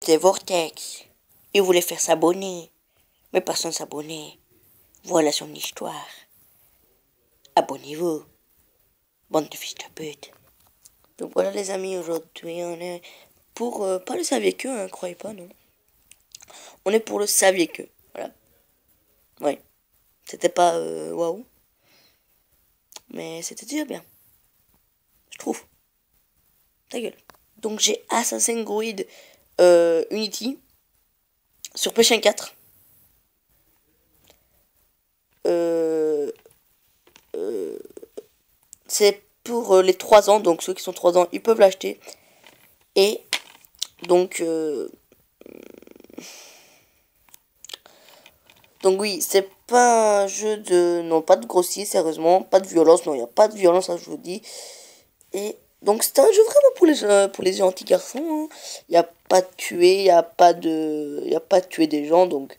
C'est Vortex. Il voulait faire s'abonner, mais personne s'abonnait. Voilà son histoire. Abonnez-vous, bande de fils de pute. Donc voilà les amis, aujourd'hui on est pour, pas le saviez que, hein, croyez pas, non. On est pour le saviez que, voilà. Ouais, c'était pas waouh, mais c'était déjà bien, je trouve. Ta gueule. Donc j'ai Assassin's Creed Unity sur PlayStation 4. C'est pour les 3 ans, donc ceux qui sont 3 ans, ils peuvent l'acheter. Et donc, oui, c'est pas un jeu de... Non, pas de grossier, sérieusement. Pas de violence, non, il n'y a pas de violence, ça je vous dis. Et donc c'est un jeu vraiment pour les gentils garçons. Hein. Il n'y a pas de tuer, il n'y a pas de... Il y a pas de tuer des gens, donc...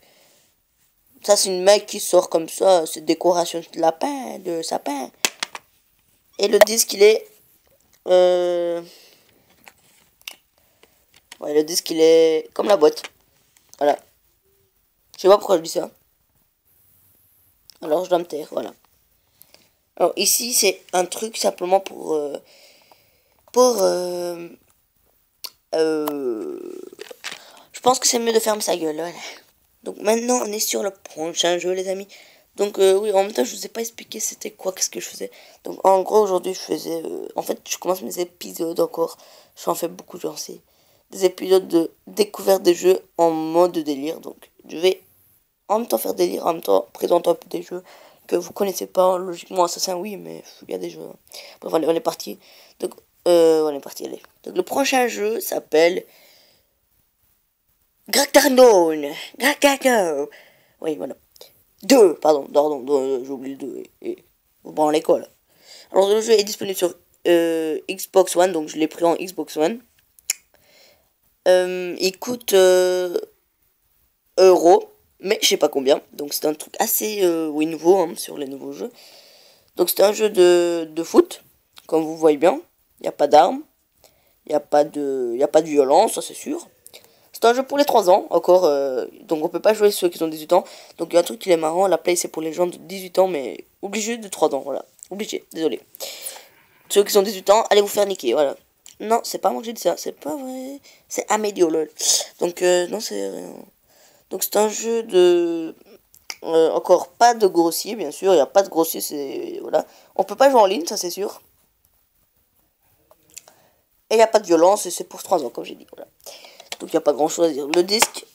Ça, c'est une mec qui sort comme ça, c'est décoration de lapin, de sapin. Et le disque, il est... Ouais, le disque, il est comme la boîte. Voilà. Je sais pas pourquoi je dis ça. Alors, je dois me taire, voilà. Alors, ici, c'est un truc simplement pour... je pense que c'est mieux de fermer sa gueule, voilà. Donc, maintenant, on est sur le prochain jeu, les amis. Donc, oui, en même temps, je vous ai pas expliqué c'était quoi, qu'est-ce que je faisais. Donc, en gros, aujourd'hui, je faisais... en fait, je commence mes épisodes encore. J'en fais beaucoup, j'en sais. Des épisodes de découverte des jeux en mode délire. Donc, je vais en même temps faire délire, en même temps présenter un peu des jeux que vous connaissez pas. Logiquement, Assassin, oui, mais il y a des jeux. Bref, on est parti. Donc, on est parti, allez. Donc, le prochain jeu s'appelle... Crackdown. Crackdown. Oui, voilà. Deux, pardon, j'ai oublié le 2. Bon, l'école. Alors, le jeu est disponible sur Xbox One, donc je l'ai pris en Xbox One. Il coûte euros, mais je sais pas combien. Donc, c'est un truc assez oui, nouveau hein, sur les nouveaux jeux. Donc, c'est un jeu de foot, comme vous voyez bien. Il n'y a pas d'armes, il n'y a pas de violence, ça c'est sûr. C'est un jeu pour les 3 ans, encore, donc on peut pas jouer ceux qui ont 18 ans. Donc il y a un truc qui est marrant, la play c'est pour les gens de 18 ans, mais obligé de 3 ans, voilà. Obligé, désolé. Ceux qui ont 18 ans, allez vous faire niquer, voilà. Non, c'est pas moi que j'ai dit ça, c'est pas vrai. C'est Amédio, lol. Donc, non, c'est... donc c'est un jeu de... encore pas de grossier, bien sûr, il n'y a pas de grossier, c'est... Voilà. On peut pas jouer en ligne, ça c'est sûr. Et il n'y a pas de violence, et c'est pour 3 ans, comme j'ai dit, voilà. Donc il n'y a pas grand chose à dire. Le disque...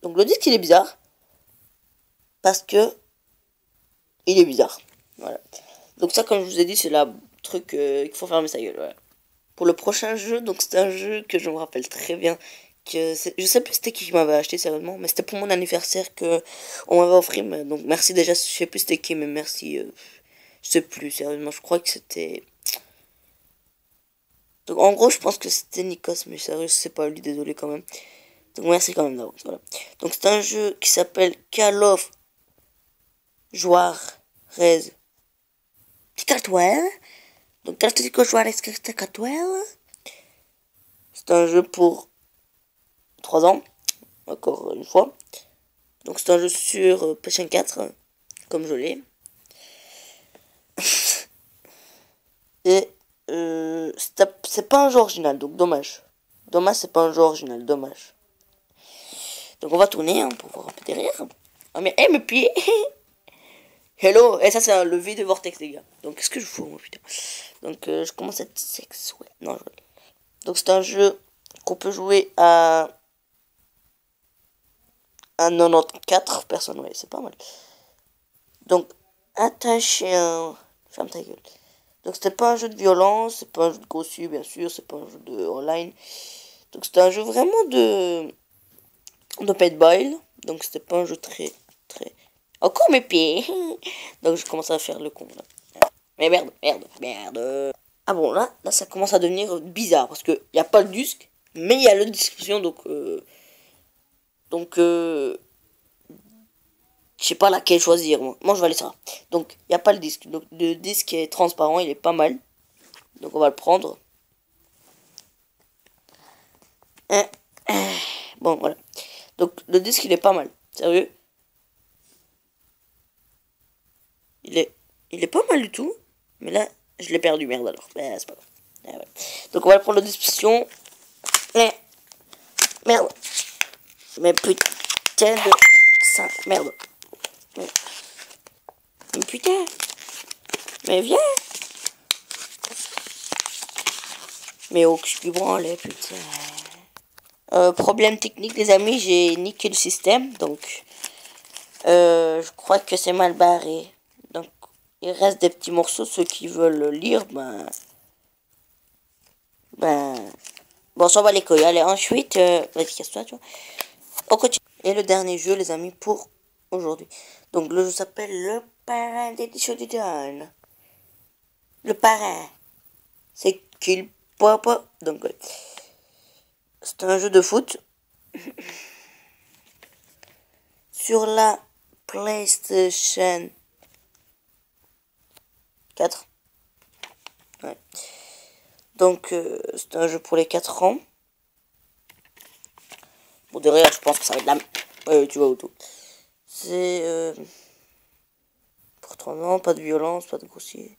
Donc le disque il est bizarre. Parce que... Il est bizarre. Voilà. Donc ça comme je vous ai dit c'est la truc qu'il faut fermer sa gueule. Voilà. Pour le prochain jeu, donc c'est un jeu que je me rappelle très bien. Je sais plus c'était qui m'avait acheté sérieusement. Mais c'était pour mon anniversaire que on m'avait offert. Donc merci déjà, je sais plus c'était qui mais merci. Je sais plus sérieusement, je crois que c'était... Donc en gros je pense que c'était Nikos mais sérieux c'est pas lui, désolé quand même. Donc merci quand même d'avance, voilà. Donc c'est un jeu qui s'appelle Call of Juarez Ticatwell. Donc Call Juarez Ticatwell. C'est un jeu pour 3 ans, encore une fois. Donc c'est un jeu sur PlayStation 4, comme je l'ai. Et c'est pas un jeu original, donc dommage. Dommage, c'est pas un jeu original, dommage. Donc on va tourner hein, pour voir un peu derrière. Ah mais, mes pieds. Hello. Et ça c'est un levier de vortex les gars. Donc qu'est-ce que je fous moi putain. Donc je commence à être sexuel. Non, donc c'est un jeu qu'on peut jouer à 94 personnes. Ouais, c'est pas mal. Donc attention. Ferme ta gueule. Donc c'était pas un jeu de violence, c'est pas un jeu de grossu bien sûr, c'est pas un jeu de online. Donc c'était un jeu vraiment de paintball. Donc c'était pas un jeu très... Encore mes pieds. Donc je commence à faire le con là. Mais merde. Ah bon là ça commence à devenir bizarre parce que y a pas le disque, mais il y a la description je sais pas laquelle choisir moi je vais aller ça. Donc il y a pas le disque. Donc le disque est transparent, il est pas mal. Donc on va le prendre. Bon, voilà. Donc, le disque, il est pas mal. Sérieux. Il est pas mal du tout. Mais là, je l'ai perdu, merde alors. Mais c'est pas grave. Ah ouais. Donc, on va le prendre la disposition. Merde. Mais putain de... Ça, merde. Mais putain. Mais viens. Mais oh, que je suis branlé, putain. Problème technique, les amis, j'ai niqué le système, donc je crois que c'est mal barré. Donc, il reste des petits morceaux, ceux qui veulent lire, bon, ça va les couilles. Allez, ensuite, vas-y, casse-toi, tu vois. On continue. Et le dernier jeu, les amis, pour aujourd'hui. Donc, le jeu s'appelle Le Parrain d'édition du Don. Le Parrain. C'est qu'il papa. Donc, ouais. C'est un jeu de foot. Sur la PlayStation 4. Ouais. Donc, c'est un jeu pour les 4 ans. Bon, derrière, je pense que ça va être la... tu vois où tout. C'est... pour 3 ans, pas de violence, pas de grossier.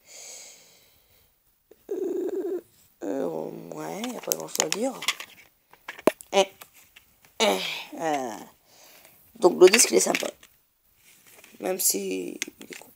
Ouais, y a pas grand chose à dire. Donc, le disque, il est sympa. Même si... il est con.